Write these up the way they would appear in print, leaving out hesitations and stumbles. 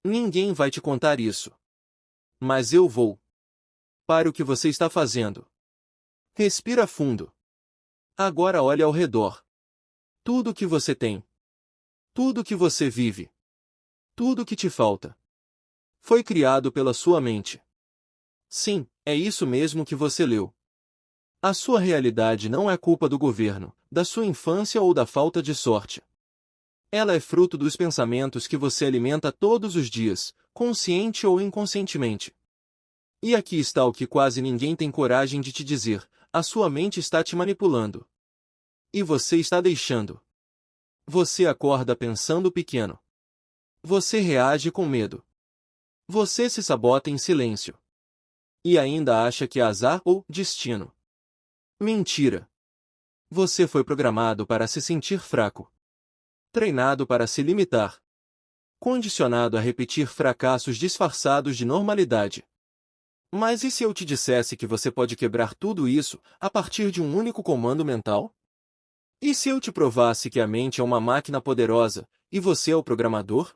Ninguém vai te contar isso. Mas eu vou. Pare o que você está fazendo. Respira fundo. Agora olhe ao redor. Tudo o que você tem. Tudo o que você vive. Tudo o que te falta. Foi criado pela sua mente. Sim, é isso mesmo que você leu. A sua realidade não é culpa do governo, da sua infância ou da falta de sorte. Ela é fruto dos pensamentos que você alimenta todos os dias, consciente ou inconscientemente. E aqui está o que quase ninguém tem coragem de te dizer: a sua mente está te manipulando. E você está deixando. Você acorda pensando pequeno. Você reage com medo. Você se sabota em silêncio. E ainda acha que é azar ou destino. Mentira. Você foi programado para se sentir fraco. Treinado para se limitar. Condicionado a repetir fracassos disfarçados de normalidade. Mas e se eu te dissesse que você pode quebrar tudo isso a partir de um único comando mental? E se eu te provasse que a mente é uma máquina poderosa e você é o programador?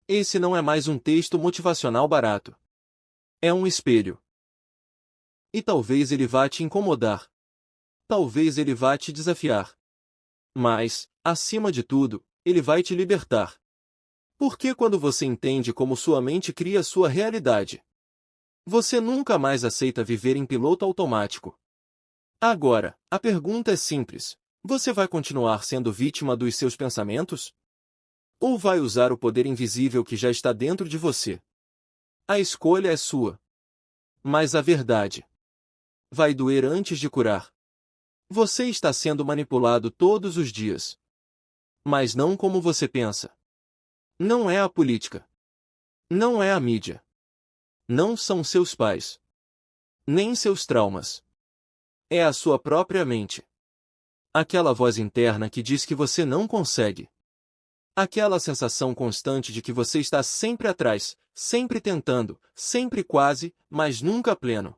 Esse não é mais um texto motivacional barato. É um espelho. E talvez ele vá te incomodar. Talvez ele vá te desafiar. Mas, acima de tudo, ele vai te libertar. Porque quando você entende como sua mente cria sua realidade, você nunca mais aceita viver em piloto automático. Agora, a pergunta é simples: você vai continuar sendo vítima dos seus pensamentos? Ou vai usar o poder invisível que já está dentro de você? A escolha é sua. Mas a verdade vai doer antes de curar. Você está sendo manipulado todos os dias. Mas não como você pensa. Não é a política. Não é a mídia. Não são seus pais. Nem seus traumas. É a sua própria mente. Aquela voz interna que diz que você não consegue. Aquela sensação constante de que você está sempre atrás, sempre tentando, sempre quase, mas nunca pleno.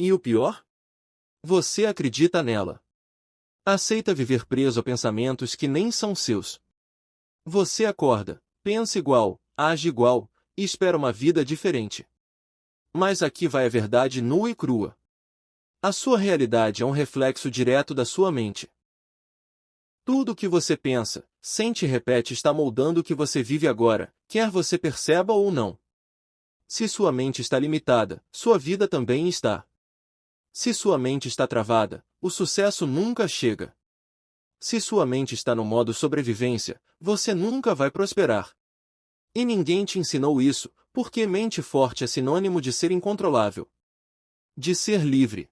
E o pior? Você acredita nela. Aceita viver preso a pensamentos que nem são seus. Você acorda, pensa igual, age igual, e espera uma vida diferente. Mas aqui vai a verdade nua e crua. A sua realidade é um reflexo direto da sua mente. Tudo o que você pensa, sente e repete está moldando o que você vive agora, quer você perceba ou não. Se sua mente está limitada, sua vida também está. Se sua mente está travada, o sucesso nunca chega. Se sua mente está no modo sobrevivência, você nunca vai prosperar. E ninguém te ensinou isso, porque mente forte é sinônimo de ser incontrolável. De ser livre.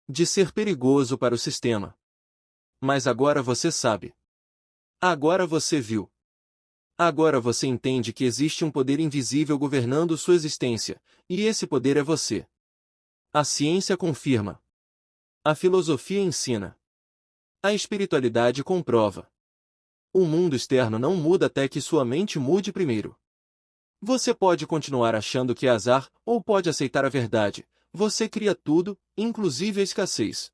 De ser perigoso para o sistema. Mas agora você sabe. Agora você viu. Agora você entende que existe um poder invisível governando sua existência, e esse poder é você. A ciência confirma. A filosofia ensina. A espiritualidade comprova. O mundo externo não muda até que sua mente mude primeiro. Você pode continuar achando que é azar, ou pode aceitar a verdade. Você cria tudo, inclusive a escassez.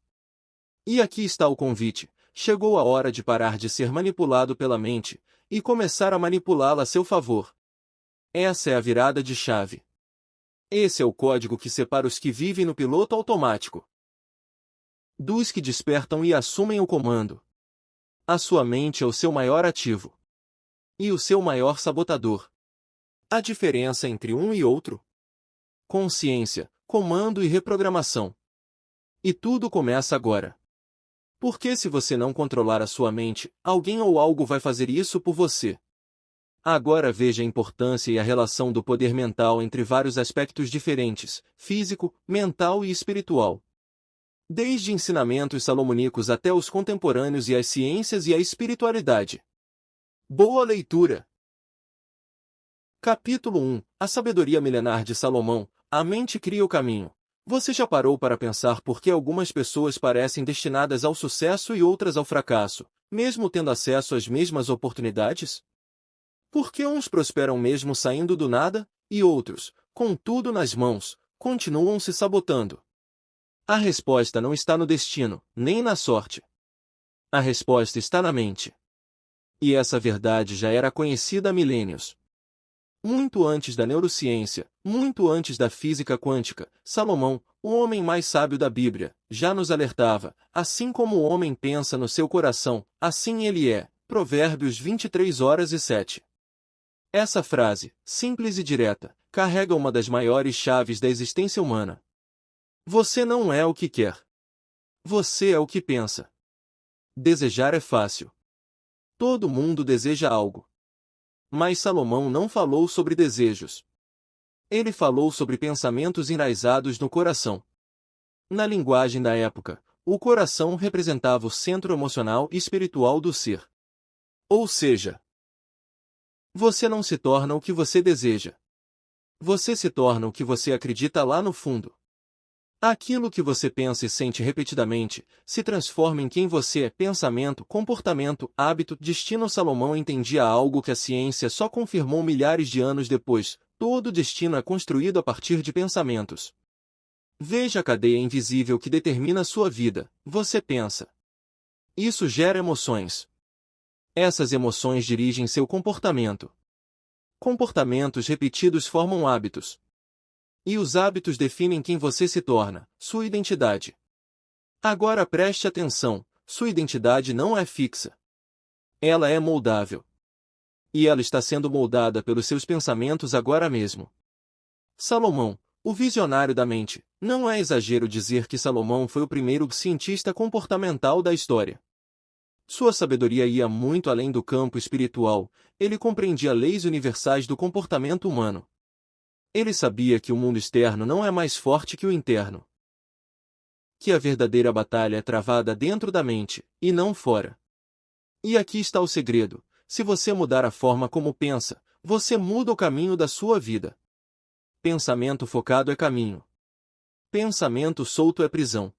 E aqui está o convite. Chegou a hora de parar de ser manipulado pela mente, e começar a manipulá-la a seu favor. Essa é a virada de chave. Esse é o código que separa os que vivem no piloto automático dos que despertam e assumem o comando. A sua mente é o seu maior ativo. E o seu maior sabotador. A diferença entre um e outro? Consciência, comando e reprogramação. E tudo começa agora. Porque se você não controlar a sua mente, alguém ou algo vai fazer isso por você. Agora veja a importância e a relação do poder mental entre vários aspectos diferentes, físico, mental e espiritual. Desde ensinamentos salomônicos até os contemporâneos e as ciências e a espiritualidade. Boa leitura! Capítulo 1. A sabedoria milenar de Salomão. A mente cria o caminho. Você já parou para pensar por que algumas pessoas parecem destinadas ao sucesso e outras ao fracasso, mesmo tendo acesso às mesmas oportunidades? Por que uns prosperam mesmo saindo do nada, e outros, com tudo nas mãos, continuam se sabotando? A resposta não está no destino, nem na sorte. A resposta está na mente. E essa verdade já era conhecida há milênios. Muito antes da neurociência, muito antes da física quântica, Salomão, o homem mais sábio da Bíblia, já nos alertava: assim como o homem pensa no seu coração, assim ele é. Provérbios 23:07. Essa frase, simples e direta, carrega uma das maiores chaves da existência humana. Você não é o que quer. Você é o que pensa. Desejar é fácil. Todo mundo deseja algo. Mas Salomão não falou sobre desejos. Ele falou sobre pensamentos enraizados no coração. Na linguagem da época, o coração representava o centro emocional e espiritual do ser. Ou seja, você não se torna o que você deseja. Você se torna o que você acredita lá no fundo. Aquilo que você pensa e sente repetidamente se transforma em quem você é: pensamento, comportamento, hábito, destino. Salomão entendia algo que a ciência só confirmou milhares de anos depois: todo destino é construído a partir de pensamentos. Veja a cadeia invisível que determina sua vida. Você pensa. Isso gera emoções. Essas emoções dirigem seu comportamento. Comportamentos repetidos formam hábitos. E os hábitos definem quem você se torna, sua identidade. Agora preste atenção: sua identidade não é fixa. Ela é moldável. E ela está sendo moldada pelos seus pensamentos agora mesmo. Salomão, o visionário da mente. Não é exagero dizer que Salomão foi o primeiro cientista comportamental da história. Sua sabedoria ia muito além do campo espiritual. Ele compreendia leis universais do comportamento humano. Ele sabia que o mundo externo não é mais forte que o interno. Que a verdadeira batalha é travada dentro da mente, e não fora. E aqui está o segredo: se você mudar a forma como pensa, você muda o caminho da sua vida. Pensamento focado é caminho. Pensamento solto é prisão.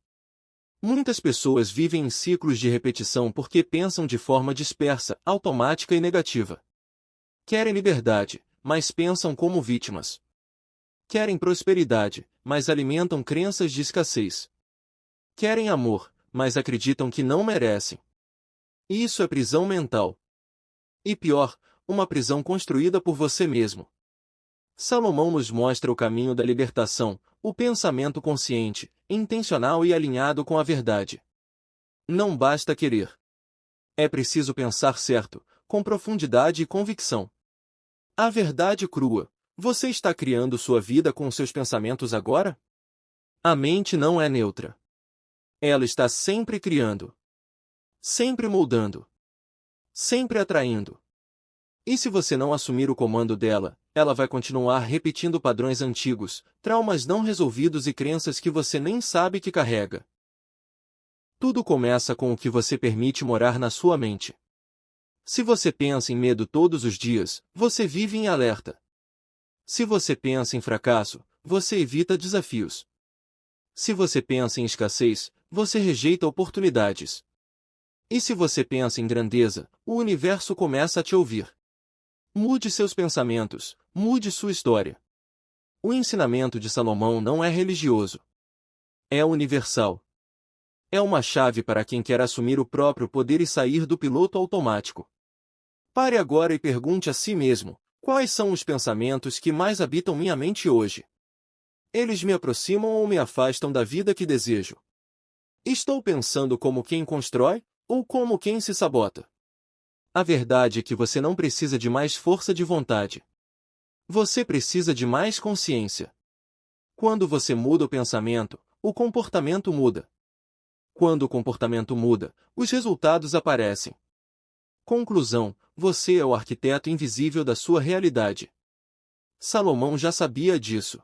Muitas pessoas vivem em ciclos de repetição porque pensam de forma dispersa, automática e negativa. Querem liberdade, mas pensam como vítimas. Querem prosperidade, mas alimentam crenças de escassez. Querem amor, mas acreditam que não merecem. Isso é prisão mental. E pior, uma prisão construída por você mesmo. Salomão nos mostra o caminho da libertação: o pensamento consciente, intencional e alinhado com a verdade. Não basta querer. É preciso pensar certo, com profundidade e convicção. A verdade crua: você está criando sua vida com seus pensamentos agora? A mente não é neutra. Ela está sempre criando. Sempre moldando. Sempre atraindo. E se você não assumir o comando dela, ela vai continuar repetindo padrões antigos, traumas não resolvidos e crenças que você nem sabe que carrega. Tudo começa com o que você permite morar na sua mente. Se você pensa em medo todos os dias, você vive em alerta. Se você pensa em fracasso, você evita desafios. Se você pensa em escassez, você rejeita oportunidades. E se você pensa em grandeza, o universo começa a te ouvir. Mude seus pensamentos, mude sua história. O ensinamento de Salomão não é religioso. É universal. É uma chave para quem quer assumir o próprio poder e sair do piloto automático. Pare agora e pergunte a si mesmo: quais são os pensamentos que mais habitam minha mente hoje? Eles me aproximam ou me afastam da vida que desejo? Estou pensando como quem constrói, ou como quem se sabota? A verdade é que você não precisa de mais força de vontade. Você precisa de mais consciência. Quando você muda o pensamento, o comportamento muda. Quando o comportamento muda, os resultados aparecem. Conclusão: você é o arquiteto invisível da sua realidade. Salomão já sabia disso.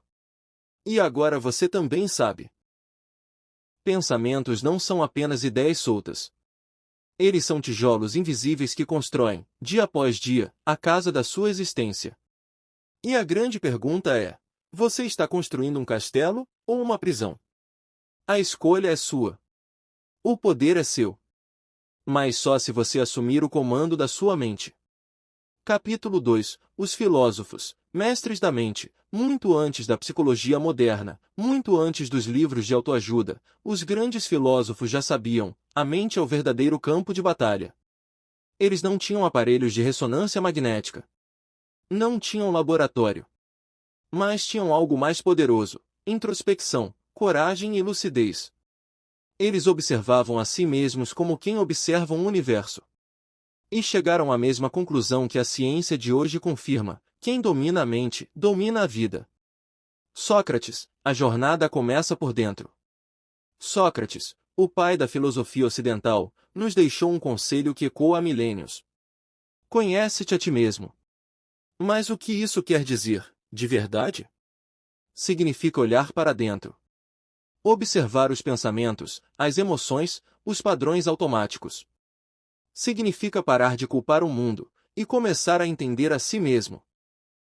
E agora você também sabe. Pensamentos não são apenas ideias soltas. Eles são tijolos invisíveis que constroem, dia após dia, a casa da sua existência. E a grande pergunta é: você está construindo um castelo ou uma prisão? A escolha é sua. O poder é seu. Mas só se você assumir o comando da sua mente. Capítulo 2: Os filósofos, mestres da mente. Muito antes da psicologia moderna, muito antes dos livros de autoajuda, os grandes filósofos já sabiam: a mente é o verdadeiro campo de batalha. Eles não tinham aparelhos de ressonância magnética. Não tinham laboratório. Mas tinham algo mais poderoso: introspecção, coragem e lucidez. Eles observavam a si mesmos como quem observa um universo. E chegaram à mesma conclusão que a ciência de hoje confirma: quem domina a mente, domina a vida. Sócrates, a jornada começa por dentro. Sócrates, o pai da filosofia ocidental, nos deixou um conselho que ecoa há milênios. Conhece-te a ti mesmo. Mas o que isso quer dizer, de verdade? Significa olhar para dentro. Observar os pensamentos, as emoções, os padrões automáticos. Significa parar de culpar o mundo e começar a entender a si mesmo.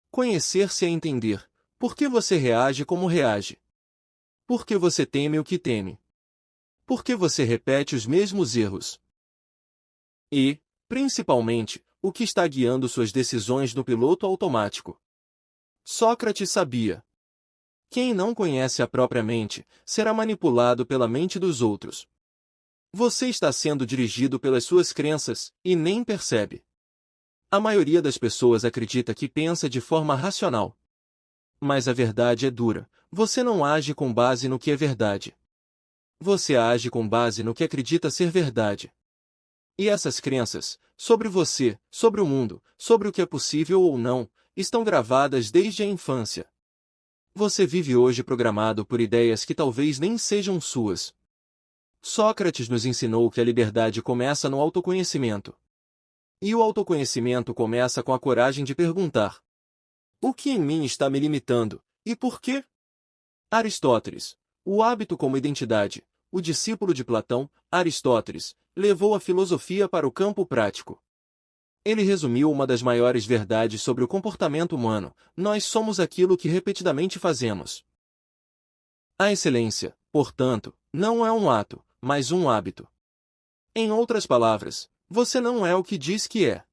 Conhecer-se é entender por que você reage como reage. Por que você teme o que teme. Por que você repete os mesmos erros. E, principalmente, o que está guiando suas decisões no piloto automático. Sócrates sabia. Quem não conhece a própria mente, será manipulado pela mente dos outros. Você está sendo dirigido pelas suas crenças, e nem percebe. A maioria das pessoas acredita que pensa de forma racional. Mas a verdade é dura: você não age com base no que é verdade. Você age com base no que acredita ser verdade. E essas crenças, sobre você, sobre o mundo, sobre o que é possível ou não, estão gravadas desde a infância. Você vive hoje programado por ideias que talvez nem sejam suas. Sócrates nos ensinou que a liberdade começa no autoconhecimento. E o autoconhecimento começa com a coragem de perguntar: o que em mim está me limitando, e por quê? Aristóteles, o hábito como identidade, o discípulo de Platão, Aristóteles, levou a filosofia para o campo prático. Ele resumiu uma das maiores verdades sobre o comportamento humano: nós somos aquilo que repetidamente fazemos. A excelência, portanto, não é um ato, mas um hábito. Em outras palavras, você não é o que diz que é.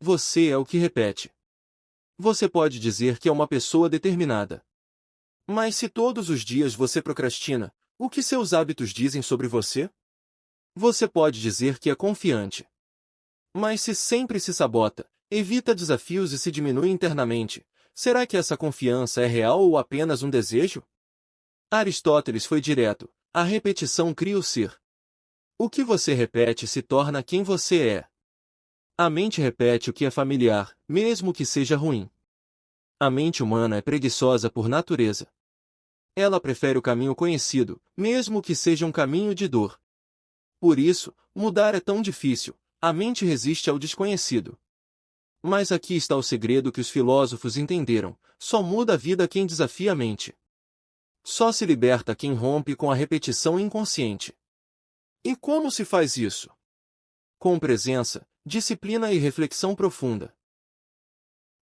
Você é o que repete. Você pode dizer que é uma pessoa determinada. Mas se todos os dias você procrastina, o que seus hábitos dizem sobre você? Você pode dizer que é confiante. Mas se sempre se sabota, evita desafios e se diminui internamente, será que essa confiança é real ou apenas um desejo? Aristóteles foi direto: a repetição cria o ser. O que você repete se torna quem você é. A mente repete o que é familiar, mesmo que seja ruim. A mente humana é preguiçosa por natureza. Ela prefere o caminho conhecido, mesmo que seja um caminho de dor. Por isso, mudar é tão difícil: a mente resiste ao desconhecido. Mas aqui está o segredo que os filósofos entenderam: só muda a vida quem desafia a mente. Só se liberta quem rompe com a repetição inconsciente. E como se faz isso? Com presença, disciplina e reflexão profunda.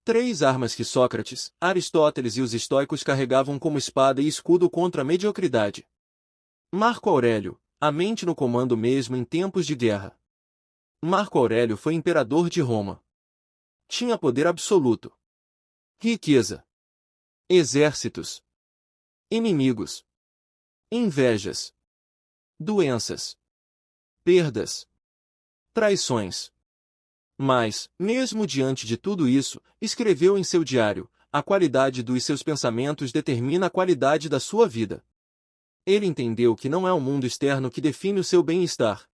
3 armas que Sócrates, Aristóteles e os estoicos carregavam como espada e escudo contra a mediocridade. Marco Aurélio, a mente no comando mesmo em tempos de guerra. Marco Aurélio foi imperador de Roma. Tinha poder absoluto. Riqueza. Exércitos. Inimigos. Invejas. Doenças. Perdas. Traições. Mas, mesmo diante de tudo isso, escreveu em seu diário: a qualidade dos seus pensamentos determina a qualidade da sua vida. Ele entendeu que não é o mundo externo que define o seu bem-estar.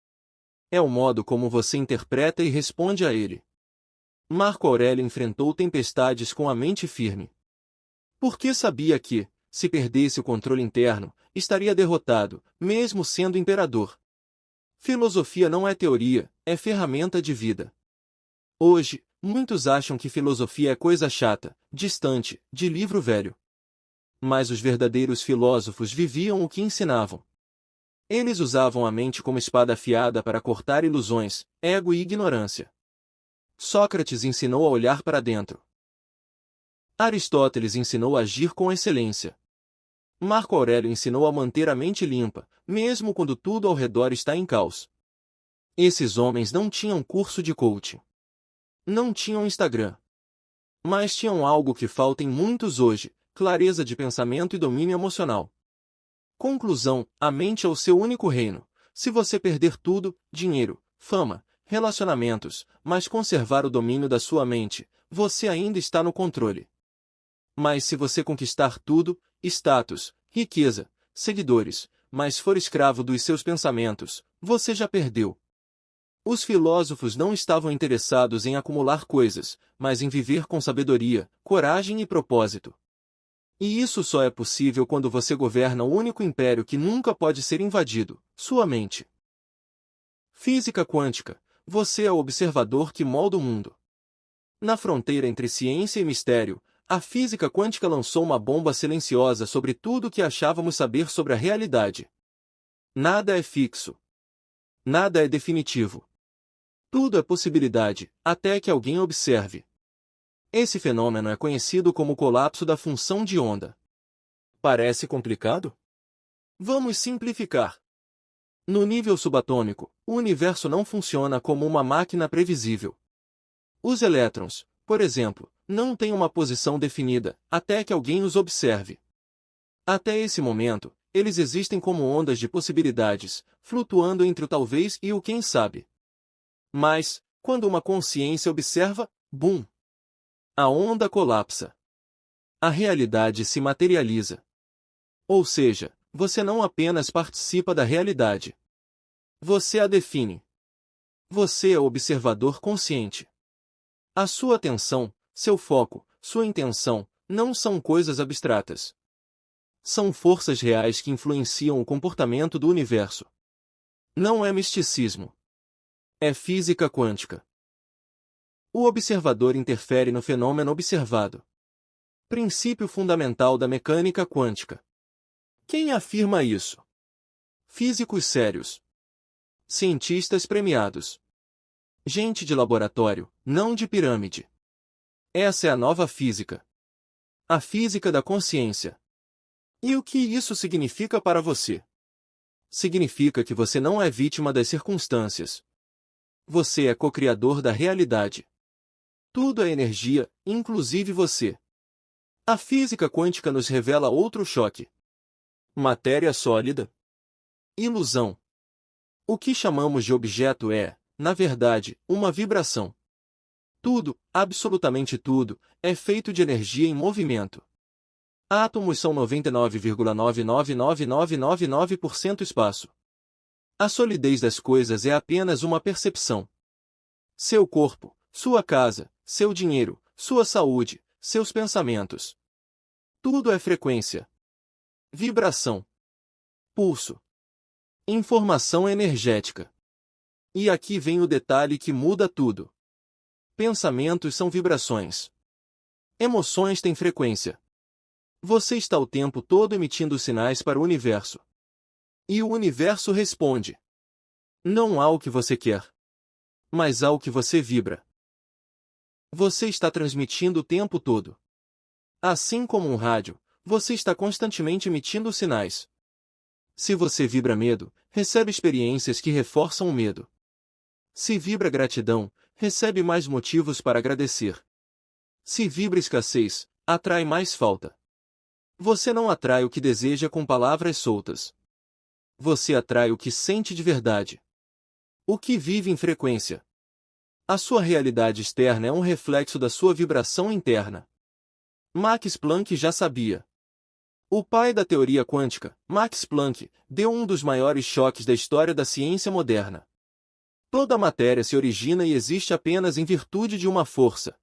É o modo como você interpreta e responde a ele. Marco Aurélio enfrentou tempestades com a mente firme. Porque sabia que, se perdesse o controle interno, estaria derrotado, mesmo sendo imperador. Filosofia não é teoria, é ferramenta de vida. Hoje, muitos acham que filosofia é coisa chata, distante, de livro velho. Mas os verdadeiros filósofos viviam o que ensinavam. Eles usavam a mente como espada afiada para cortar ilusões, ego e ignorância. Sócrates ensinou a olhar para dentro. Aristóteles ensinou a agir com excelência. Marco Aurélio ensinou a manter a mente limpa, mesmo quando tudo ao redor está em caos. Esses homens não tinham curso de coaching. Não tinham Instagram. Mas tinham algo que falta em muitos hoje: clareza de pensamento e domínio emocional. Conclusão: a mente é o seu único reino. Se você perder tudo, dinheiro, fama, relacionamentos, mas conservar o domínio da sua mente, você ainda está no controle. Mas se você conquistar tudo, status, riqueza, seguidores, mas for escravo dos seus pensamentos, você já perdeu. Os filósofos não estavam interessados em acumular coisas, mas em viver com sabedoria, coragem e propósito. E isso só é possível quando você governa o único império que nunca pode ser invadido, sua mente. Física quântica. Você é o observador que molda o mundo. Na fronteira entre ciência e mistério, a física quântica lançou uma bomba silenciosa sobre tudo o que achávamos saber sobre a realidade. Nada é fixo. Nada é definitivo. Tudo é possibilidade, até que alguém observe. Esse fenômeno é conhecido como colapso da função de onda. Parece complicado? Vamos simplificar. No nível subatômico, o universo não funciona como uma máquina previsível. Os elétrons, por exemplo, não têm uma posição definida, até que alguém os observe. Até esse momento, eles existem como ondas de possibilidades, flutuando entre o talvez e o quem sabe. Mas, quando uma consciência observa, bum! A onda colapsa. A realidade se materializa. Ou seja, você não apenas participa da realidade. Você a define. Você é o observador consciente. A sua atenção, seu foco, sua intenção, não são coisas abstratas. São forças reais que influenciam o comportamento do universo. Não é misticismo. É física quântica. O observador interfere no fenômeno observado. Princípio fundamental da mecânica quântica. Quem afirma isso? Físicos sérios. Cientistas premiados. Gente de laboratório, não de pirâmide. Essa é a nova física. A física da consciência. E o que isso significa para você? Significa que você não é vítima das circunstâncias. Você é co-criador da realidade. Tudo é energia, inclusive você. A física quântica nos revela outro choque. Matéria sólida. Ilusão. O que chamamos de objeto é, na verdade, uma vibração. Tudo, absolutamente tudo, é feito de energia em movimento. Átomos são 99,999999% espaço. A solidez das coisas é apenas uma percepção. Seu corpo, sua casa, seu dinheiro, sua saúde, seus pensamentos. Tudo é frequência. Vibração. Pulso. Informação energética. E aqui vem o detalhe que muda tudo. Pensamentos são vibrações. Emoções têm frequência. Você está o tempo todo emitindo sinais para o universo. E o universo responde. Não há o que você quer, mas há o que você vibra. Você está transmitindo o tempo todo. Assim como um rádio, você está constantemente emitindo sinais. Se você vibra medo, recebe experiências que reforçam o medo. Se vibra gratidão, recebe mais motivos para agradecer. Se vibra escassez, atrai mais falta. Você não atrai o que deseja com palavras soltas. Você atrai o que sente de verdade. O que vive em frequência. A sua realidade externa é um reflexo da sua vibração interna. Max Planck já sabia. O pai da teoria quântica, Max Planck, deu um dos maiores choques da história da ciência moderna. Toda a matéria se origina e existe apenas em virtude de uma força.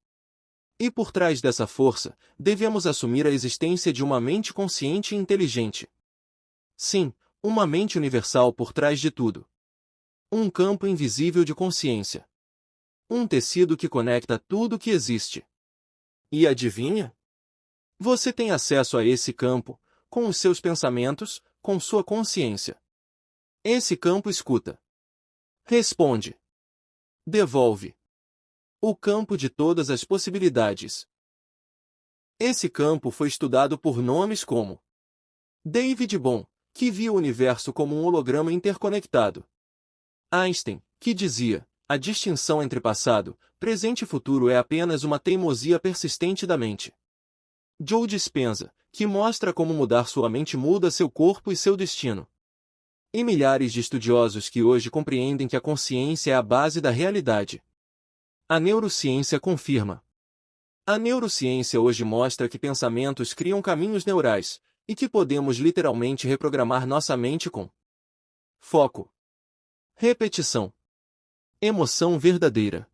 E por trás dessa força, devemos assumir a existência de uma mente consciente e inteligente. Sim, uma mente universal por trás de tudo. Um campo invisível de consciência. Um tecido que conecta tudo o que existe. E adivinha? Você tem acesso a esse campo, com os seus pensamentos, com sua consciência. Esse campo escuta. Responde. Devolve. O campo de todas as possibilidades. Esse campo foi estudado por nomes como David Bohm, que via o universo como um holograma interconectado. Einstein, que dizia, a distinção entre passado, presente e futuro é apenas uma teimosia persistente da mente. Joe Dispenza, que mostra como mudar sua mente muda seu corpo e seu destino. E milhares de estudiosos que hoje compreendem que a consciência é a base da realidade. A neurociência confirma. A neurociência hoje mostra que pensamentos criam caminhos neurais, e que podemos literalmente reprogramar nossa mente com foco, repetição, emoção verdadeira.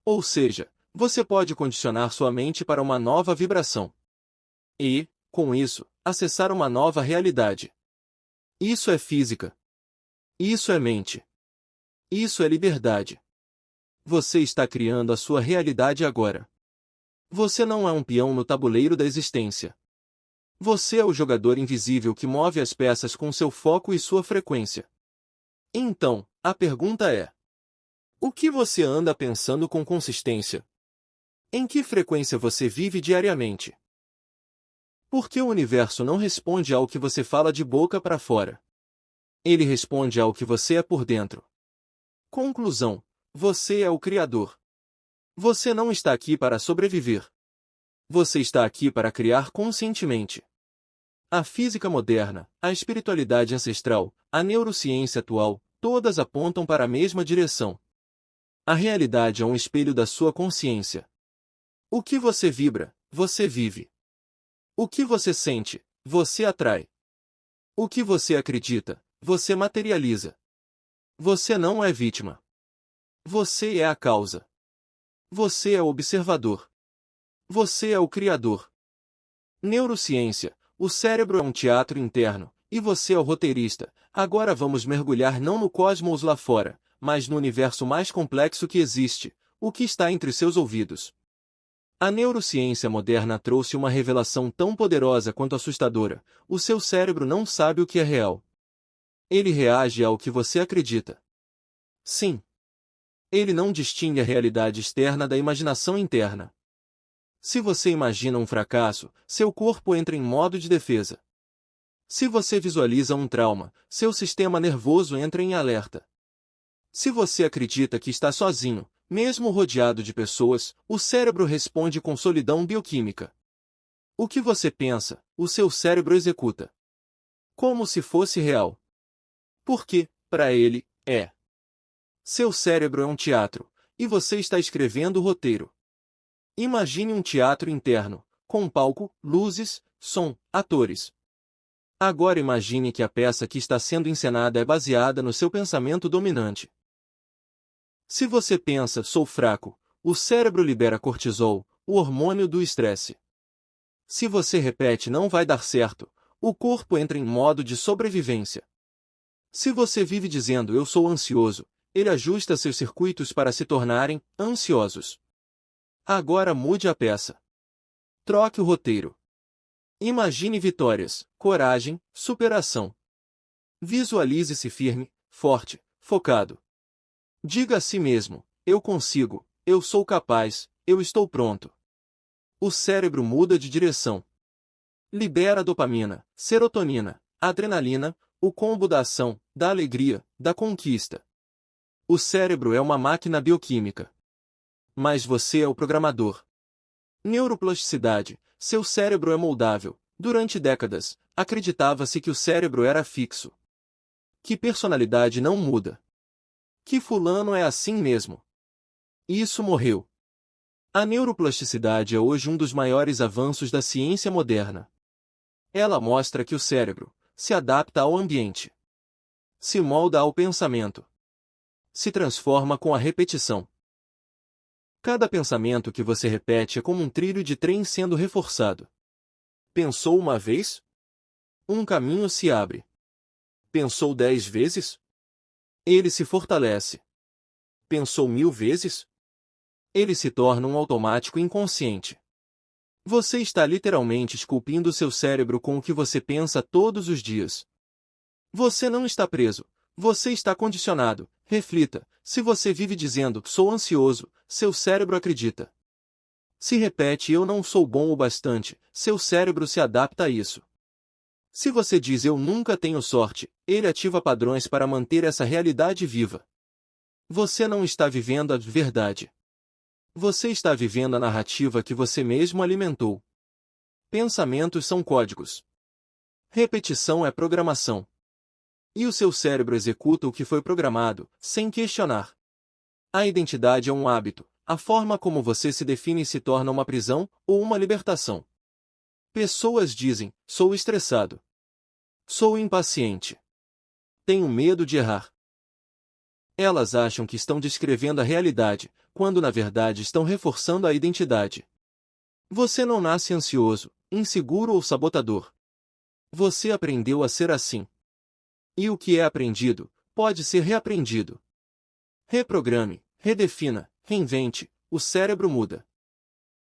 Ou seja, você pode condicionar sua mente para uma nova vibração. E, com isso, acessar uma nova realidade. Isso é física. Isso é mente. Isso é liberdade. Você está criando a sua realidade agora. Você não é um peão no tabuleiro da existência. Você é o jogador invisível que move as peças com seu foco e sua frequência. Então, a pergunta é: o que você anda pensando com consistência? Em que frequência você vive diariamente? Por que o universo não responde ao que você fala de boca para fora? Ele responde ao que você é por dentro. Conclusão: você é o Criador. Você não está aqui para sobreviver. Você está aqui para criar conscientemente. A física moderna, a espiritualidade ancestral, a neurociência atual, todas apontam para a mesma direção. A realidade é um espelho da sua consciência. O que você vibra, você vive. O que você sente, você atrai. O que você acredita, você materializa. Você não é vítima. Você é a causa. Você é o observador. Você é o criador. Neurociência: o cérebro é um teatro interno, e você é o roteirista. Agora vamos mergulhar não no cosmos lá fora, mas no universo mais complexo que existe, o que está entre seus ouvidos. A neurociência moderna trouxe uma revelação tão poderosa quanto assustadora: o seu cérebro não sabe o que é real. Ele reage ao que você acredita. Sim. Ele não distingue a realidade externa da imaginação interna. Se você imagina um fracasso, seu corpo entra em modo de defesa. Se você visualiza um trauma, seu sistema nervoso entra em alerta. Se você acredita que está sozinho, mesmo rodeado de pessoas, o cérebro responde com solidão bioquímica. O que você pensa, o seu cérebro executa. Como se fosse real. Porque, para ele, é. Seu cérebro é um teatro, e você está escrevendo o roteiro. Imagine um teatro interno, com palco, luzes, som, atores. Agora imagine que a peça que está sendo encenada é baseada no seu pensamento dominante. Se você pensa, sou fraco, o cérebro libera cortisol, o hormônio do estresse. Se você repete, não vai dar certo, o corpo entra em modo de sobrevivência. Se você vive dizendo, eu sou ansioso, ele ajusta seus circuitos para se tornarem ansiosos. Agora mude a peça. Troque o roteiro. Imagine vitórias, coragem, superação. Visualize-se firme, forte, focado. Diga a si mesmo, eu consigo, eu sou capaz, eu estou pronto. O cérebro muda de direção. Libera dopamina, serotonina, adrenalina, o combo da ação, da alegria, da conquista. O cérebro é uma máquina bioquímica. Mas você é o programador. Neuroplasticidade: seu cérebro é moldável. Durante décadas, acreditava-se que o cérebro era fixo. Que personalidade não muda. Que fulano é assim mesmo. Isso morreu. A neuroplasticidade é hoje um dos maiores avanços da ciência moderna. Ela mostra que o cérebro se adapta ao ambiente. Se molda ao pensamento. Se transforma com a repetição. Cada pensamento que você repete é como um trilho de trem sendo reforçado. Pensou uma vez? Um caminho se abre. Pensou 10 vezes? Ele se fortalece. Pensou 1000 vezes? Ele se torna um automático inconsciente. Você está literalmente esculpindo seu cérebro com o que você pensa todos os dias. Você não está preso. Você está condicionado. Reflita: se você vive dizendo, sou ansioso, seu cérebro acredita. Se repete, eu não sou bom o bastante, seu cérebro se adapta a isso. Se você diz, eu nunca tenho sorte, ele ativa padrões para manter essa realidade viva. Você não está vivendo a verdade. Você está vivendo a narrativa que você mesmo alimentou. Pensamentos são códigos. Repetição é programação. E o seu cérebro executa o que foi programado, sem questionar. A identidade é um hábito. a forma como você se define se torna uma prisão ou uma libertação. Pessoas dizem: sou estressado. Sou impaciente. Tenho medo de errar. Elas acham que estão descrevendo a realidade, quando na verdade estão reforçando a identidade. Você não nasce ansioso, inseguro ou sabotador. Você aprendeu a ser assim. E o que é aprendido, pode ser reaprendido. Reprograme, redefina, reinvente, o cérebro muda.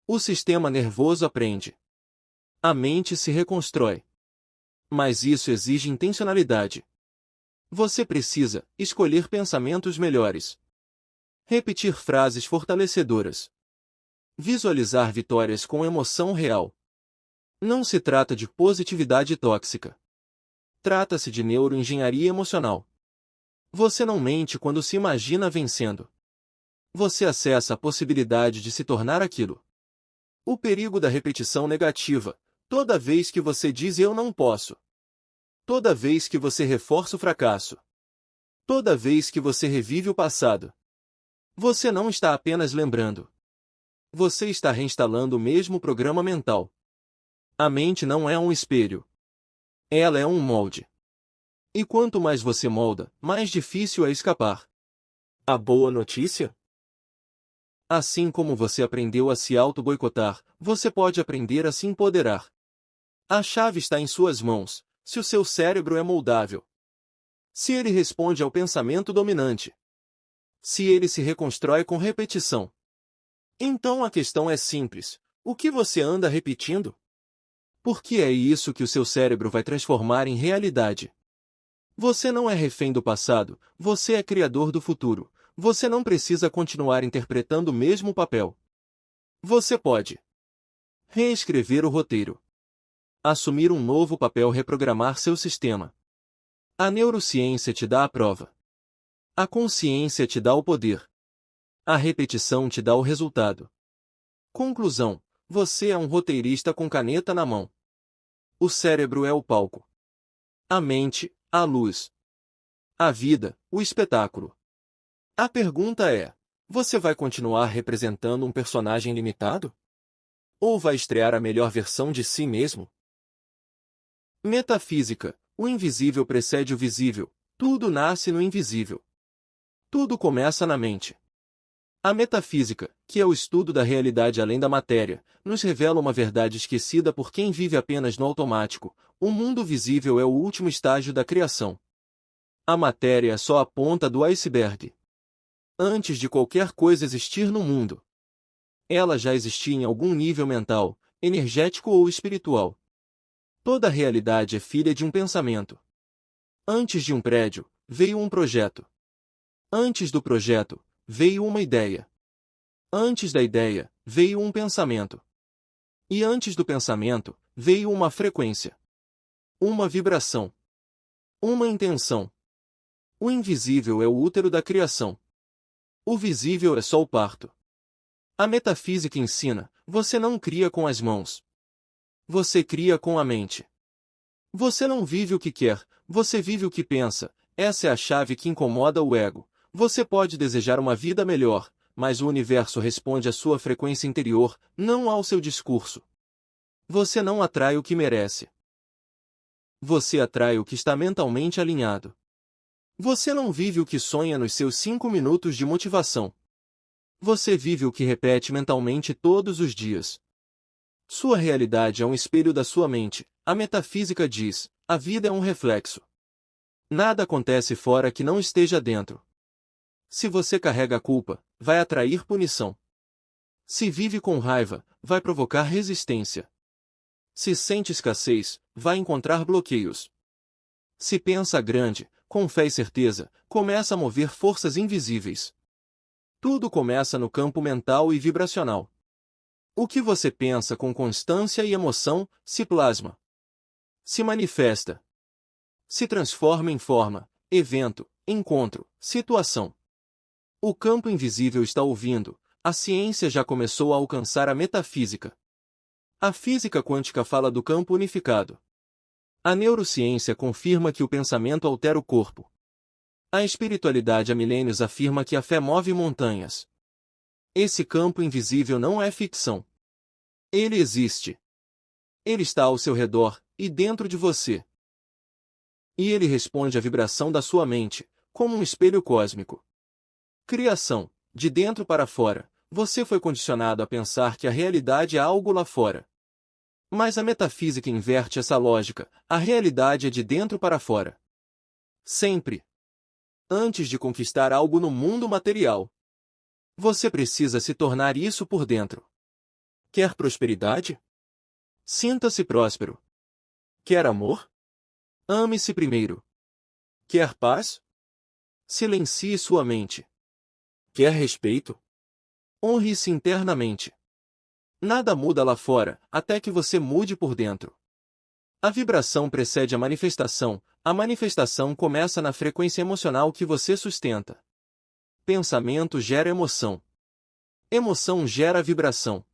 O sistema nervoso aprende. A mente se reconstrói. Mas isso exige intencionalidade. Você precisa escolher pensamentos melhores. Repetir frases fortalecedoras. Visualizar vitórias com emoção real. Não se trata de positividade tóxica. Trata-se de neuroengenharia emocional. Você não mente quando se imagina vencendo. Você acessa a possibilidade de se tornar aquilo. O perigo da repetição negativa. Toda vez que você diz eu não posso. Toda vez que você reforça o fracasso. Toda vez que você revive o passado. Você não está apenas lembrando. Você está reinstalando o mesmo programa mental. A mente não é um espelho. Ela é um molde. E quanto mais você molda, mais difícil é escapar. A boa notícia? Assim como você aprendeu a se auto-boicotar, você pode aprender a se empoderar. A chave está em suas mãos, se o seu cérebro é moldável. Se ele responde ao pensamento dominante. Se ele se reconstrói com repetição. Então a questão é simples: o que você anda repetindo? Porque é isso que o seu cérebro vai transformar em realidade. Você não é refém do passado, você é criador do futuro. Você não precisa continuar interpretando o mesmo papel. Você pode reescrever o roteiro. Assumir um novo papel, reprogramar seu sistema. A neurociência te dá a prova. A consciência te dá o poder. A repetição te dá o resultado. Conclusão: você é um roteirista com caneta na mão. O cérebro é o palco. A mente, a luz. A vida, o espetáculo. A pergunta é: você vai continuar representando um personagem limitado? Ou vai estrear a melhor versão de si mesmo? Metafísica: o invisível precede o visível. Tudo nasce no invisível. Tudo começa na mente. A metafísica, que é o estudo da realidade além da matéria, nos revela uma verdade esquecida por quem vive apenas no automático: o mundo visível é o último estágio da criação. A matéria é só a ponta do iceberg. Antes de qualquer coisa existir no mundo, ela já existia em algum nível mental, energético ou espiritual. Toda realidade é filha de um pensamento. Antes de um prédio, veio um projeto. Antes do projeto, veio uma ideia. Antes da ideia, veio um pensamento. E antes do pensamento, veio uma frequência. Uma vibração. Uma intenção. O invisível é o útero da criação. O visível é só o parto. A metafísica ensina: você não cria com as mãos. Você cria com a mente. Você não vive o que quer, você vive o que pensa. Essa é a chave que incomoda o ego. Você pode desejar uma vida melhor, mas o universo responde à sua frequência interior, não ao seu discurso. Você não atrai o que merece. Você atrai o que está mentalmente alinhado. Você não vive o que sonha nos seus 5 minutos de motivação. Você vive o que repete mentalmente todos os dias. Sua realidade é um espelho da sua mente. A metafísica diz: a vida é um reflexo. Nada acontece fora que não esteja dentro. Se você carrega a culpa, vai atrair punição. Se vive com raiva, vai provocar resistência. Se sente escassez, vai encontrar bloqueios. Se pensa grande, com fé e certeza, começa a mover forças invisíveis. Tudo começa no campo mental e vibracional. O que você pensa com constância e emoção, se plasma. Se manifesta. Se transforma em forma, evento, encontro, situação. O campo invisível está ouvindo, a ciência já começou a alcançar a metafísica. A física quântica fala do campo unificado. A neurociência confirma que o pensamento altera o corpo. A espiritualidade há milênios afirma que a fé move montanhas. Esse campo invisível não é ficção. Ele existe. Ele está ao seu redor, e dentro de você. E ele responde à vibração da sua mente, como um espelho cósmico. Criação. De dentro para fora, você foi condicionado a pensar que a realidade é algo lá fora. Mas a metafísica inverte essa lógica, a realidade é de dentro para fora. Sempre. Antes de conquistar algo no mundo material, você precisa se tornar isso por dentro. Quer prosperidade? Sinta-se próspero. Quer amor? Ame-se primeiro. Quer paz? Silencie sua mente. Quer respeito? Honre-se internamente. Nada muda lá fora, até que você mude por dentro. A vibração precede a manifestação começa na frequência emocional que você sustenta. Pensamento gera emoção. Emoção gera vibração.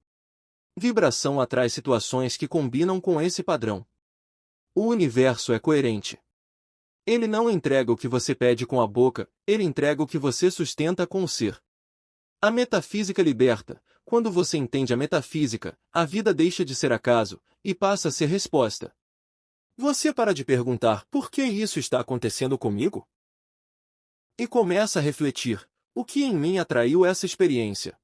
Vibração atrai situações que combinam com esse padrão. O universo é coerente. Ele não entrega o que você pede com a boca, ele entrega o que você sustenta com o ser. A metafísica liberta. Quando você entende a metafísica, a vida deixa de ser acaso, e passa a ser resposta. Você para de perguntar por que isso está acontecendo comigo? E começa a refletir, o que em mim atraiu essa experiência?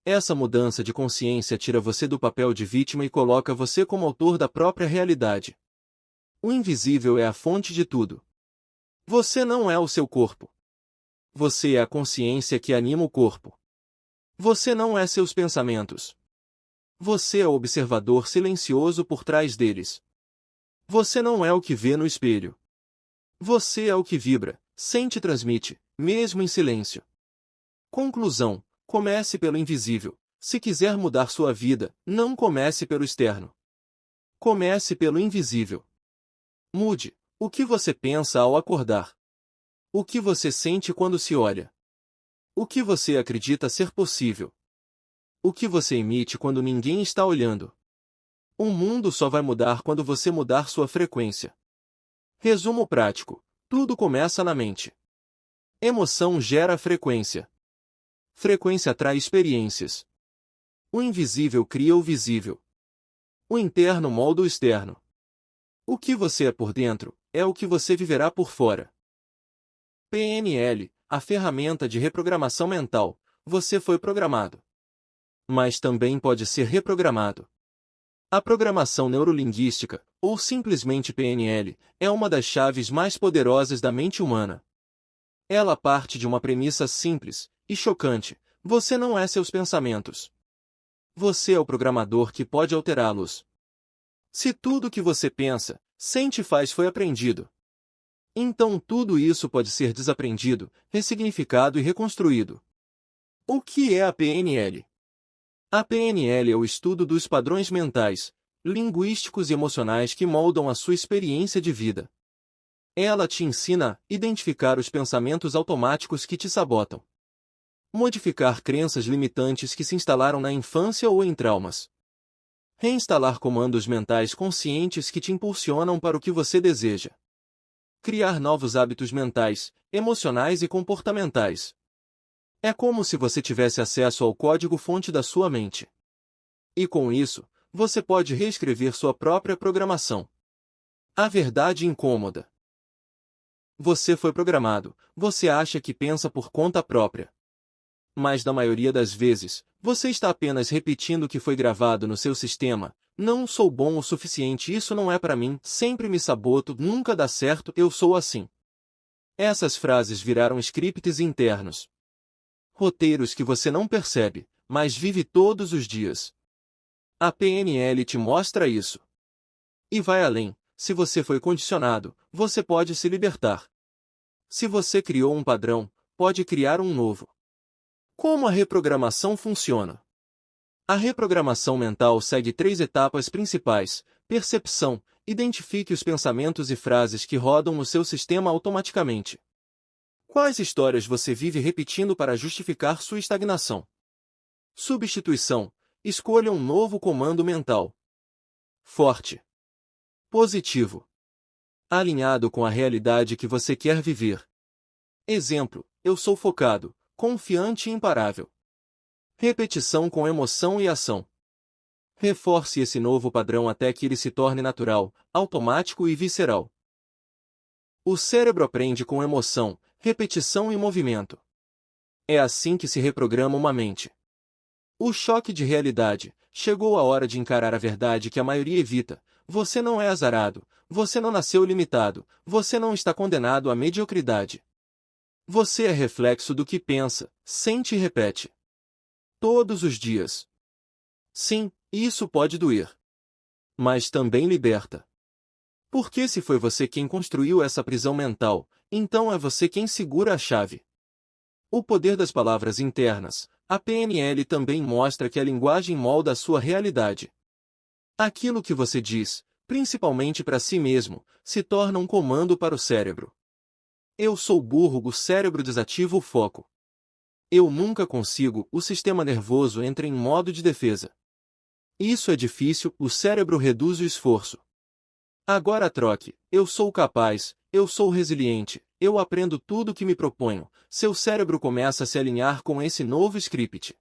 Essa mudança de consciência tira você do papel de vítima e coloca você como autor da própria realidade. O invisível é a fonte de tudo. Você não é o seu corpo. Você é a consciência que anima o corpo. Você não é seus pensamentos. Você é o observador silencioso por trás deles. Você não é o que vê no espelho. Você é o que vibra, sente e transmite, mesmo em silêncio. Conclusão: comece pelo invisível. Se quiser mudar sua vida, não comece pelo externo. Comece pelo invisível. Mude o que você pensa ao acordar. O que você sente quando se olha. O que você acredita ser possível. O que você emite quando ninguém está olhando. O mundo só vai mudar quando você mudar sua frequência. Resumo prático: tudo começa na mente. Emoção gera frequência. Frequência atrai experiências. O invisível cria o visível. O interno molda o externo. O que você é por dentro, é o que você viverá por fora. PNL, a ferramenta de reprogramação mental. Você foi programado. Mas também pode ser reprogramado. A programação neurolinguística, ou simplesmente PNL, é uma das chaves mais poderosas da mente humana. Ela parte de uma premissa simples e chocante: você não é seus pensamentos. Você é o programador que pode alterá-los. Se tudo que você pensa, sente e faz foi aprendido, então tudo isso pode ser desaprendido, ressignificado e reconstruído. O que é a PNL? A PNL é o estudo dos padrões mentais, linguísticos e emocionais que moldam a sua experiência de vida. Ela te ensina a identificar os pensamentos automáticos que te sabotam. Modificar crenças limitantes que se instalaram na infância ou em traumas. Reinstalar comandos mentais conscientes que te impulsionam para o que você deseja. Criar novos hábitos mentais, emocionais e comportamentais. É como se você tivesse acesso ao código-fonte da sua mente. E com isso, você pode reescrever sua própria programação. A verdade incômoda. Você foi programado, você acha que pensa por conta própria. Mas na maioria das vezes, você está apenas repetindo o que foi gravado no seu sistema: não sou bom o suficiente, isso não é para mim, sempre me saboto, nunca dá certo, eu sou assim. Essas frases viraram scripts internos. Roteiros que você não percebe, mas vive todos os dias. A PNL te mostra isso. E vai além: se você foi condicionado, você pode se libertar. Se você criou um padrão, pode criar um novo. Como a reprogramação funciona? A reprogramação mental segue 3 etapas principais: percepção. Identifique os pensamentos e frases que rodam no seu sistema automaticamente. Quais histórias você vive repetindo para justificar sua estagnação? Substituição. Escolha um novo comando mental. Forte. Positivo. Alinhado com a realidade que você quer viver. Exemplo: eu sou focado, confiante e imparável. Repetição com emoção e ação. Reforce esse novo padrão até que ele se torne natural, automático e visceral. O cérebro aprende com emoção, repetição e movimento. É assim que se reprograma uma mente. O choque de realidade. Chegou a hora de encarar a verdade que a maioria evita. Você não é azarado, você não nasceu limitado, você não está condenado à mediocridade. Você é reflexo do que pensa, sente e repete. Todos os dias. Sim, isso pode doer. Mas também liberta. Porque se foi você quem construiu essa prisão mental, então é você quem segura a chave. O poder das palavras internas. A PNL também mostra que a linguagem molda a sua realidade. Aquilo que você diz, principalmente para si mesmo, se torna um comando para o cérebro. Eu sou burro, o cérebro desativa o foco. Eu nunca consigo, o sistema nervoso entra em modo de defesa. Isso é difícil, o cérebro reduz o esforço. Agora troque, eu sou capaz, eu sou resiliente, eu aprendo tudo o que me proponho. Seu cérebro começa a se alinhar com esse novo script.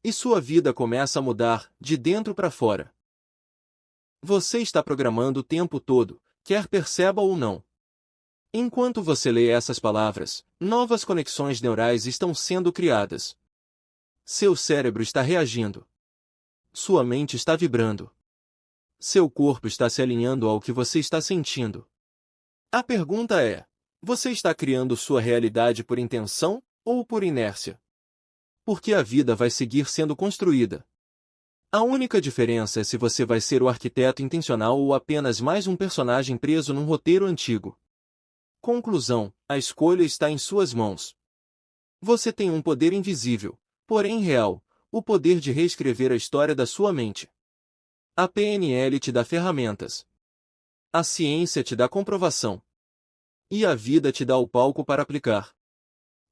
E sua vida começa a mudar, de dentro para fora. Você está programando o tempo todo, quer perceba ou não. Enquanto você lê essas palavras, novas conexões neurais estão sendo criadas. Seu cérebro está reagindo. Sua mente está vibrando. Seu corpo está se alinhando ao que você está sentindo. A pergunta é: você está criando sua realidade por intenção ou por inércia? Porque a vida vai seguir sendo construída. A única diferença é se você vai ser o arquiteto intencional ou apenas mais um personagem preso num roteiro antigo. Conclusão: a escolha está em suas mãos. Você tem um poder invisível, porém real, o poder de reescrever a história da sua mente. A PNL te dá ferramentas. A ciência te dá comprovação. E a vida te dá o palco para aplicar.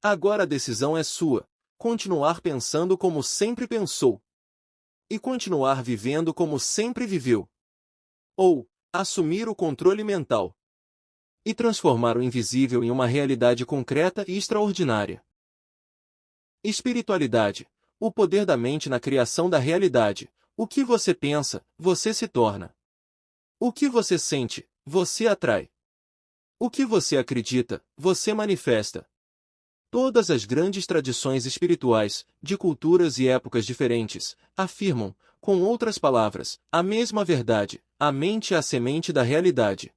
Agora a decisão é sua: continuar pensando como sempre pensou. E continuar vivendo como sempre viveu. Ou, assumir o controle mental. E transformar o invisível em uma realidade concreta e extraordinária. Espiritualidade. O poder da mente na criação da realidade. O que você pensa, você se torna. O que você sente, você atrai. O que você acredita, você manifesta. Todas as grandes tradições espirituais, de culturas e épocas diferentes, afirmam, com outras palavras, a mesma verdade: a mente é a semente da realidade.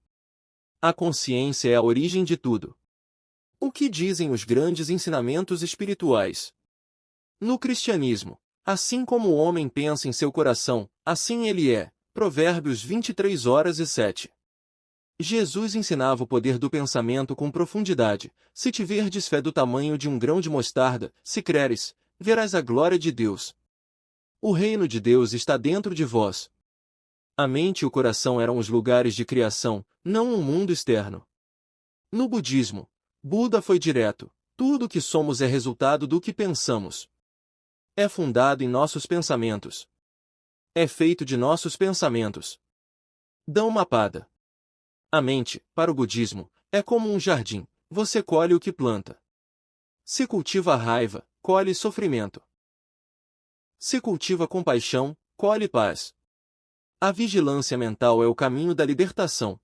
A consciência é a origem de tudo. O que dizem os grandes ensinamentos espirituais? No cristianismo, assim como o homem pensa em seu coração, assim ele é. Provérbios 23:7. Jesus ensinava o poder do pensamento com profundidade. Se tiverdes fé do tamanho de um grão de mostarda, se creres, verás a glória de Deus. O reino de Deus está dentro de vós. A mente e o coração eram os lugares de criação, não um mundo externo. No budismo, Buda foi direto: tudo o que somos é resultado do que pensamos. É fundado em nossos pensamentos. É feito de nossos pensamentos. Dhammapada. A mente, para o budismo, é como um jardim: você colhe o que planta. Se cultiva a raiva, colhe sofrimento. Se cultiva compaixão, colhe paz. A vigilância mental é o caminho da libertação.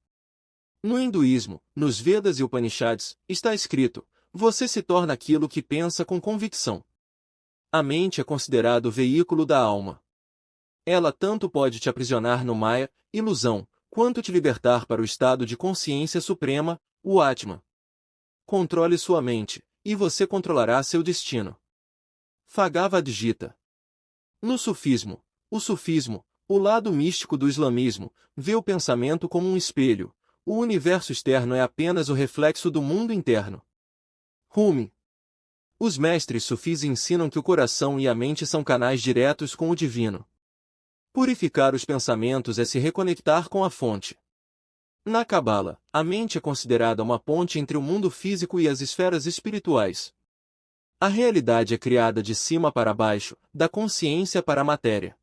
No hinduísmo, nos Vedas e Upanishads, está escrito: você se torna aquilo que pensa com convicção. A mente é considerado o veículo da alma. Ela tanto pode te aprisionar no Maya, ilusão, quanto te libertar para o estado de consciência suprema, o Atma. Controle sua mente, e você controlará seu destino. Bhagavad Gita. No sufismo, o lado místico do islamismo, vê o pensamento como um espelho. O universo externo é apenas o reflexo do mundo interno. Rumi. Os mestres sufis ensinam que o coração e a mente são canais diretos com o divino. Purificar os pensamentos é se reconectar com a fonte. Na Cabala, a mente é considerada uma ponte entre o mundo físico e as esferas espirituais. A realidade é criada de cima para baixo, da consciência para a matéria.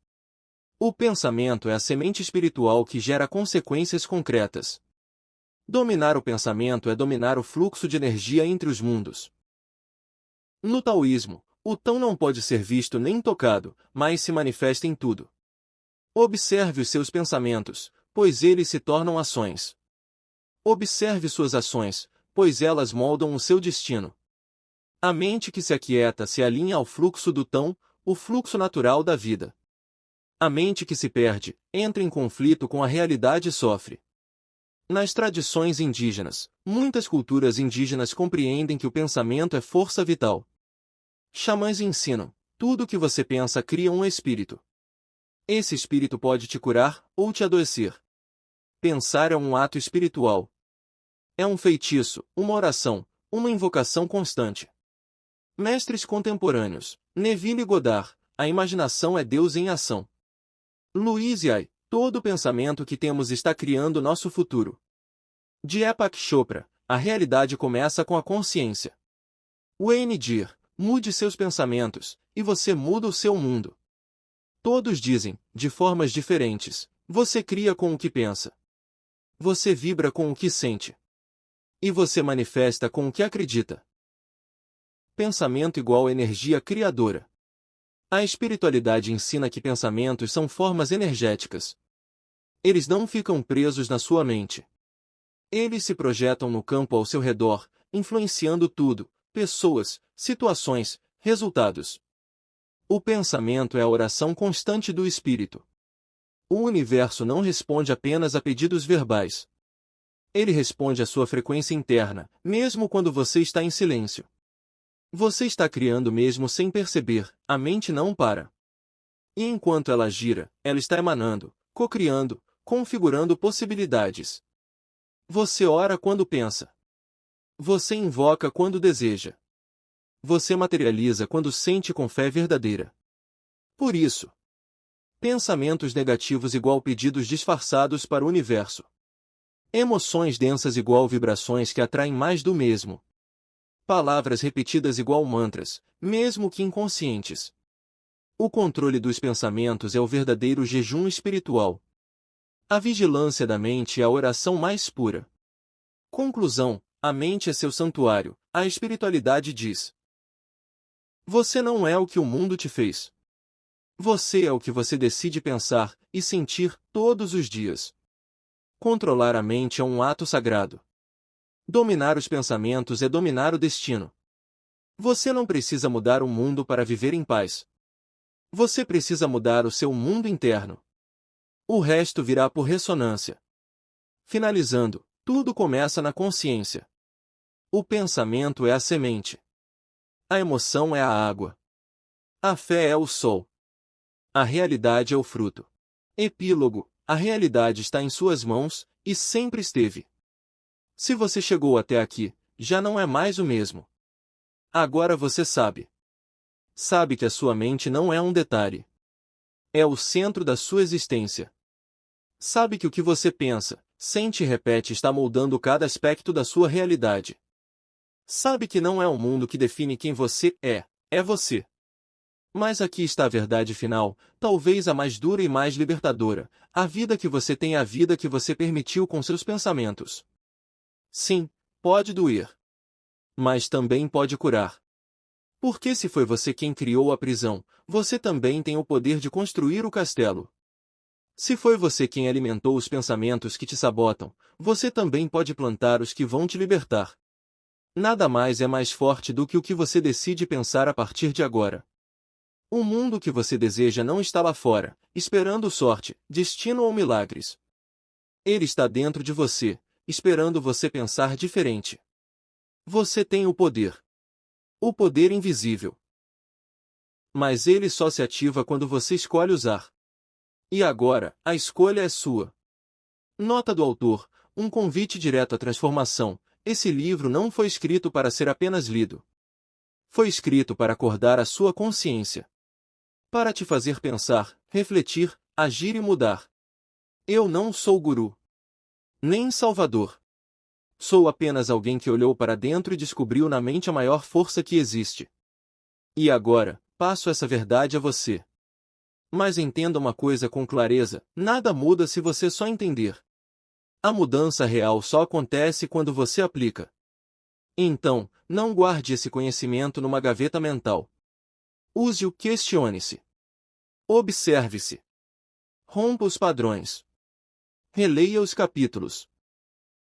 O pensamento é a semente espiritual que gera consequências concretas. Dominar o pensamento é dominar o fluxo de energia entre os mundos. No taoísmo, O tão não pode ser visto nem tocado, mas se manifesta em tudo. Observe os seus pensamentos, pois eles se tornam ações. Observe suas ações, pois elas moldam o seu destino. A mente que se aquieta se alinha ao fluxo do tão, o fluxo natural da vida. A mente que se perde, entra em conflito com a realidade e sofre. Nas tradições indígenas, muitas culturas indígenas compreendem que o pensamento é força vital. Xamãs ensinam: tudo o que você pensa cria um espírito. Esse espírito pode te curar ou te adoecer. Pensar é um ato espiritual. É um feitiço, uma oração, uma invocação constante. Mestres contemporâneos, Neville Goddard, a imaginação é Deus em ação. Louise Hay, todo pensamento que temos está criando nosso futuro. Deepak Chopra, a realidade começa com a consciência. Wayne Dyer, mude seus pensamentos, e você muda o seu mundo. Todos dizem, de formas diferentes, você cria com o que pensa. Você vibra com o que sente. E você manifesta com o que acredita. Pensamento igual energia criadora. A espiritualidade ensina que pensamentos são formas energéticas. Eles não ficam presos na sua mente. Eles se projetam no campo ao seu redor, influenciando tudo, pessoas, situações, resultados. O pensamento é a oração constante do espírito. O universo não responde apenas a pedidos verbais. Ele responde à sua frequência interna, mesmo quando você está em silêncio. Você está criando mesmo sem perceber, a mente não para. E enquanto ela gira, ela está emanando, co-criando, configurando possibilidades. Você ora quando pensa. Você invoca quando deseja. Você materializa quando sente com fé verdadeira. Por isso, pensamentos negativos igual pedidos disfarçados para o universo. Emoções densas igual vibrações que atraem mais do mesmo. Palavras repetidas igual mantras, mesmo que inconscientes. O controle dos pensamentos é o verdadeiro jejum espiritual. A vigilância da mente é a oração mais pura. Conclusão: a mente é seu santuário, a espiritualidade diz. Você não é o que o mundo te fez. Você é o que você decide pensar e sentir todos os dias. Controlar a mente é um ato sagrado. Dominar os pensamentos é dominar o destino. Você não precisa mudar o mundo para viver em paz. Você precisa mudar o seu mundo interno. O resto virá por ressonância. Finalizando, tudo começa na consciência. O pensamento é a semente. A emoção é a água. A fé é o sol. A realidade é o fruto. Epílogo: a realidade está em suas mãos, e sempre esteve. Se você chegou até aqui, já não é mais o mesmo. Agora você sabe. Sabe que a sua mente não é um detalhe. É o centro da sua existência. Sabe que o que você pensa, sente e repete está moldando cada aspecto da sua realidade. Sabe que não é o mundo que define quem você é você. Mas aqui está a verdade final, talvez a mais dura e mais libertadora: a vida que você tem é a vida que você permitiu com seus pensamentos. Sim, pode doer. Mas também pode curar. Porque se foi você quem criou a prisão, você também tem o poder de construir o castelo. Se foi você quem alimentou os pensamentos que te sabotam, você também pode plantar os que vão te libertar. Nada mais é mais forte do que o que você decide pensar a partir de agora. O mundo que você deseja não está lá fora, esperando sorte, destino ou milagres. Ele está dentro de você, esperando você pensar diferente. Você tem o poder. O poder invisível. Mas ele só se ativa quando você escolhe usar. E agora, a escolha é sua. Nota do autor: um convite direto à transformação. Esse livro não foi escrito para ser apenas lido. Foi escrito para acordar a sua consciência. Para te fazer pensar, refletir, agir e mudar. Eu não sou guru. Nem salvador. Sou apenas alguém que olhou para dentro e descobriu na mente a maior força que existe. E agora, passo essa verdade a você. Mas entenda uma coisa com clareza: nada muda se você só entender. A mudança real só acontece quando você aplica. Então, não guarde esse conhecimento numa gaveta mental. Use-o, questione-se. Observe-se. Rompa os padrões. Releia os capítulos.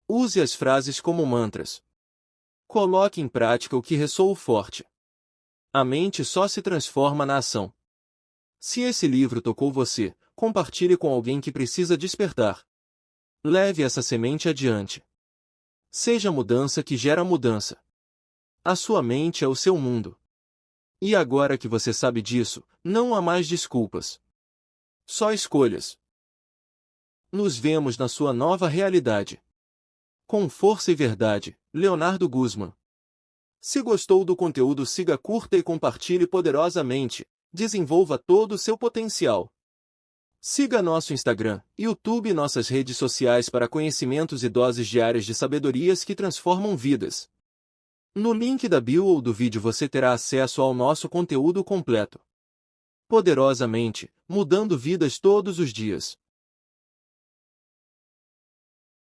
Use as frases como mantras. Coloque em prática o que ressoa forte. A mente só se transforma na ação. Se esse livro tocou você, compartilhe com alguém que precisa despertar. Leve essa semente adiante. Seja a mudança que gera mudança. A sua mente é o seu mundo. E agora que você sabe disso, não há mais desculpas. Só escolhas. Nos vemos na sua nova realidade. Com força e verdade, Leonardo Guzman. Se gostou do conteúdo, siga, curta e compartilhe poderosamente. Desenvolva todo o seu potencial. Siga nosso Instagram, YouTube e nossas redes sociais para conhecimentos e doses diárias de sabedorias que transformam vidas. No link da bio ou do vídeo você terá acesso ao nosso conteúdo completo. Poderosamente, mudando vidas todos os dias.